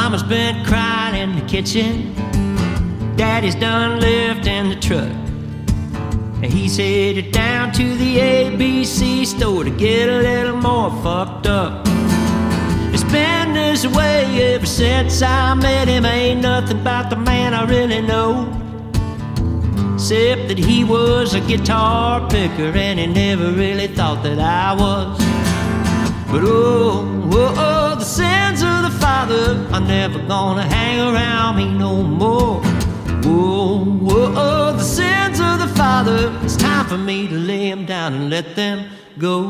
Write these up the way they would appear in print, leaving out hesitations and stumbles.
Mama's been crying in the kitchen. Daddy's done lifting the truck. He's headed down to the ABC store to get a little more fucked up. It's been this way ever since I met him. Ain't nothing about the man I really know, except that he was a guitar picker and he never really thought that I was. But the sins of the father are never gonna hang around me no more. The sins of the father, it's time for me to lay him down and let them go.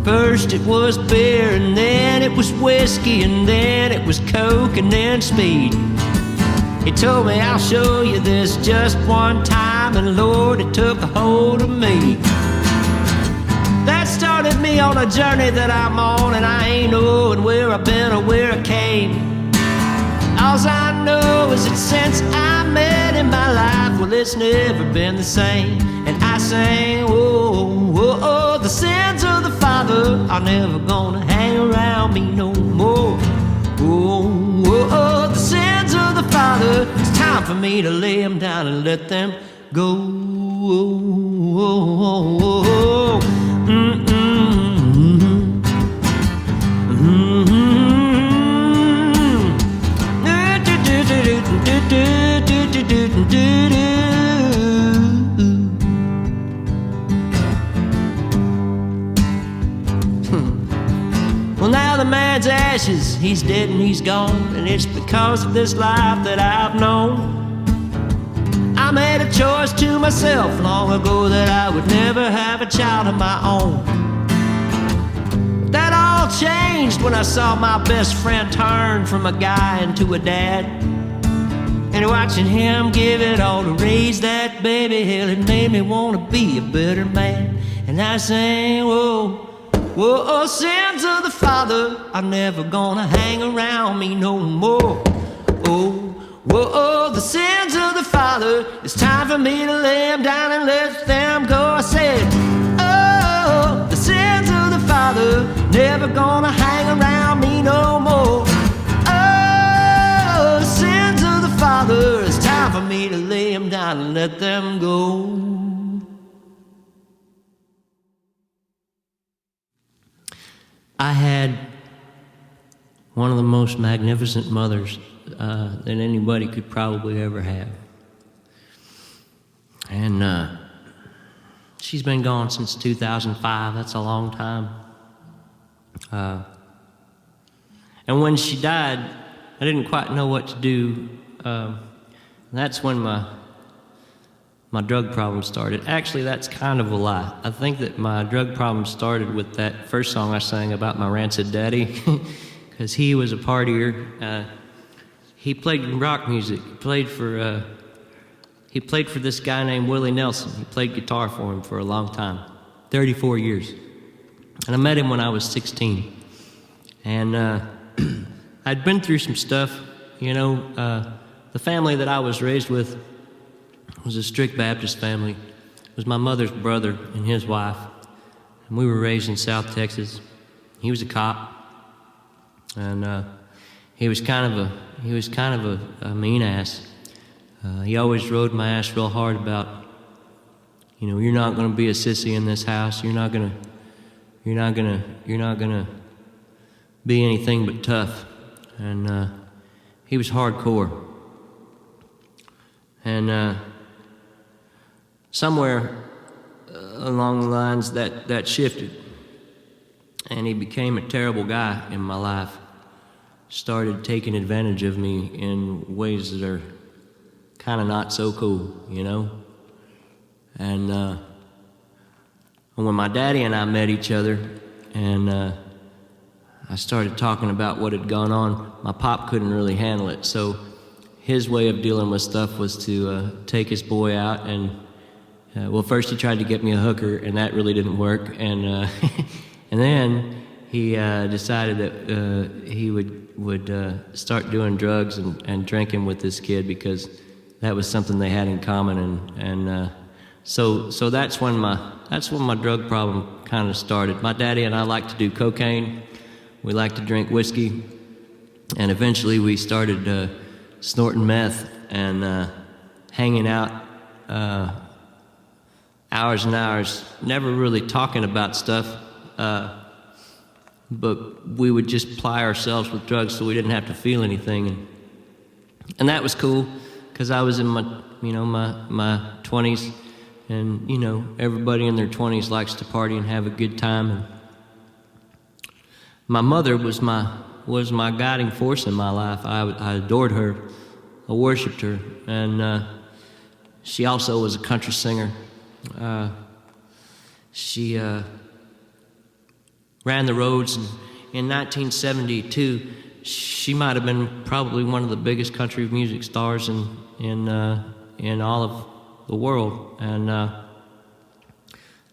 First it was beer, and then it was whiskey, and then it was coke, and then speed. He told me, I'll show you this just one time, and Lord, it took a hold of me. That started me on a journey that I'm on, and I ain't knowing where I've been or where I came. All I know is that since I met in my life, well, it's never been the same. And I sang, the sins of the father are never gonna hang around me no more. The sins of the father, it's time for me to lay them down and let them go. Well, now the man's ashes, he's dead and he's gone, and it's because of this life that I've known. I made a choice to myself long ago that I would never have a child of my own. That all changed when I saw my best friend turn from a guy into a dad. And watching him give it all to raise that baby, hell, it made me want to be a better man. And I sang, sins of the father are never gonna hang around me no more. The sins of the father, it's time for me to lay them down and let them go. I said, the sins of the father never gonna hang around me no more. The sins of the father, it's time for me to lay them down and let them go. I had one of the most magnificent mothers that anybody could probably ever have. And she's been gone since 2005. That's a long time. And when she died, I didn't quite know what to do. That's when my drug problem started. Actually, that's kind of a lie. I think that my drug problem started with that first song I sang about my rancid daddy, because he was a partier. He played rock music. He played for this guy named Willie Nelson. He played guitar for him for a long time, 34 years. And I met him when I was 16. And I'd been through some stuff. You know, the family that I was raised with was a strict Baptist family. It was my mother's brother and his wife. And we were raised in South Texas. He was a cop. And he was kind of a mean ass. He always rode my ass real hard about, you know, you're not going to be a sissy in this house. You're not going to be anything but tough. And he was hardcore. And somewhere along the lines that shifted, and he became a terrible guy in my life. Started taking advantage of me in ways that are kind of not so cool, you know? And when my daddy and I met each other, and I started talking about what had gone on, my pop couldn't really handle it. So his way of dealing with stuff was to take his boy out and, well, first he tried to get me a hooker, and that really didn't work. And and then he decided that he would start doing drugs and drinking with this kid, because that was something they had in common. And So that's when my drug problem kind of started. My daddy and I like to do cocaine. We like to drink whiskey, and eventually we started snorting meth and hanging out hours and hours, never really talking about stuff, but we would just ply ourselves with drugs so we didn't have to feel anything, and that was cool because I was in my 20s, and everybody in their 20s likes to party and have a good time. And my mother was my guiding force in my life. I adored her, I worshipped her, and she also was a country singer. She ran the roads, and in 1972, she might have been probably one of the biggest country music stars in all of the world. And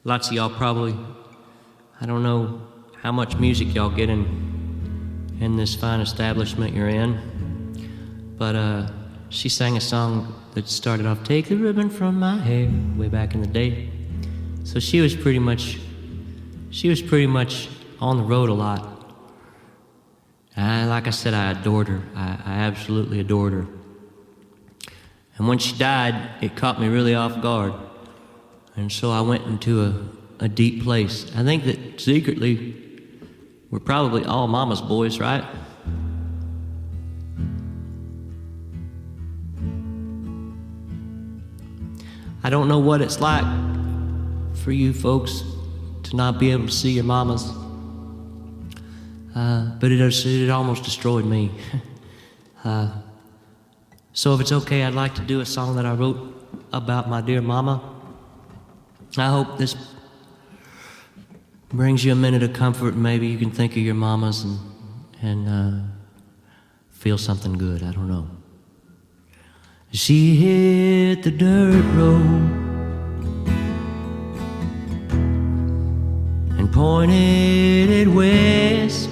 lots of y'all probably, I don't know how much music y'all get in this fine establishment you're in, but she sang a song that started off, "Take the ribbon from my hair," way back in the day. So she was pretty much on the road a lot. Like I said, I adored her. I absolutely adored her. And when she died, it caught me really off guard. And so I went into a deep place. I think that secretly, we're probably all mama's boys, right? I don't know what it's like for you folks to not be able to see your mamas, but it almost destroyed me. So if it's okay, I'd like to do a song that I wrote about my dear mama. I hope this brings you a minute of comfort, and maybe you can think of your mamas and feel something good. I don't know. She hit the dirt road and pointed it west.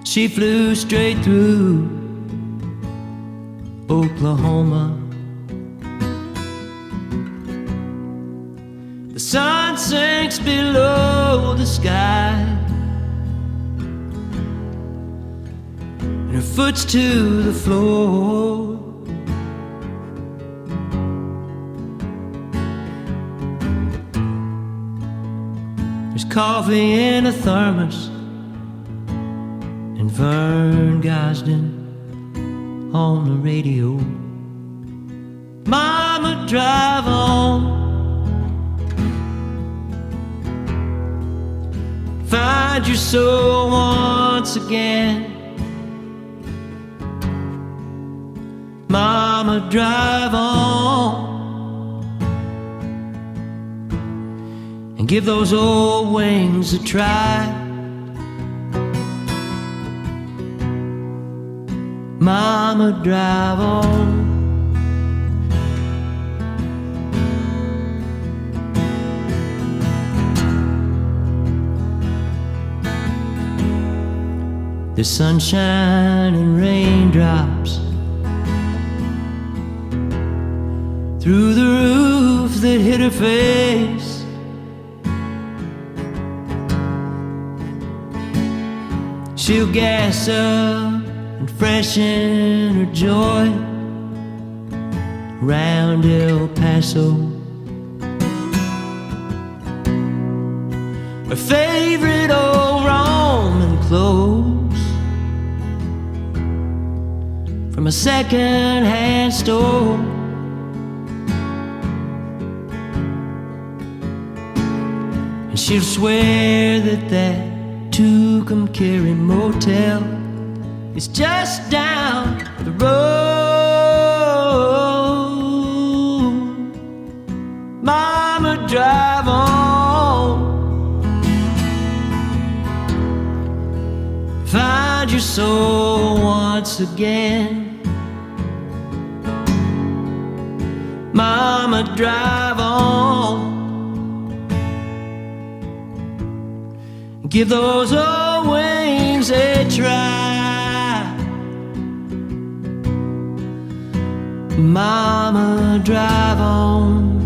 She flew straight through Oklahoma. The sun sinks below the sky, and her foot's to the floor. There's coffee in a thermos, and Vern Gosden on the radio. Momma, drive on. Find your soul once again. Momma, drive on, and give those old wings a try. Momma, drive on. The sunshine and raindrops through the roof that hit her face. She'll gas up and freshen her joy round El Paso. Her favorite old Roman clothes from a second-hand store. And she'll swear that Tucumcari motel is just down the road. Momma, drive on. Find your soul once again. Momma, drive on. Give those old wings a try. Mama, drive on.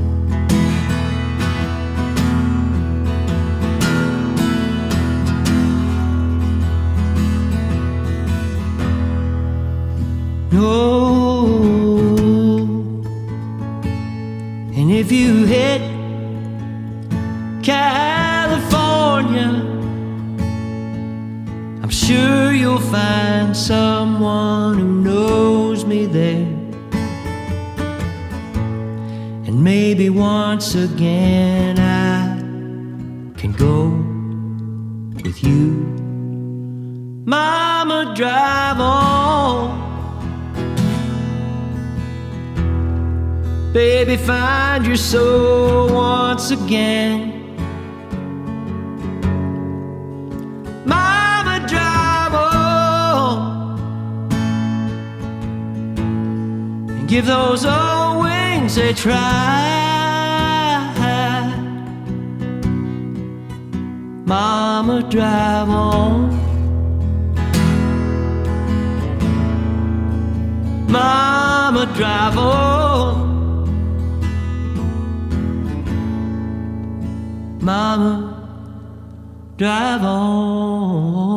Oh, and if you hit California, I'm sure you'll find someone who knows me there. And maybe once again I can go with you. Mama, drive on. Baby, find your soul once again. Mama, drive on. And give those old wings a try. Mama, drive on. Mama, drive on. Mama, drive on.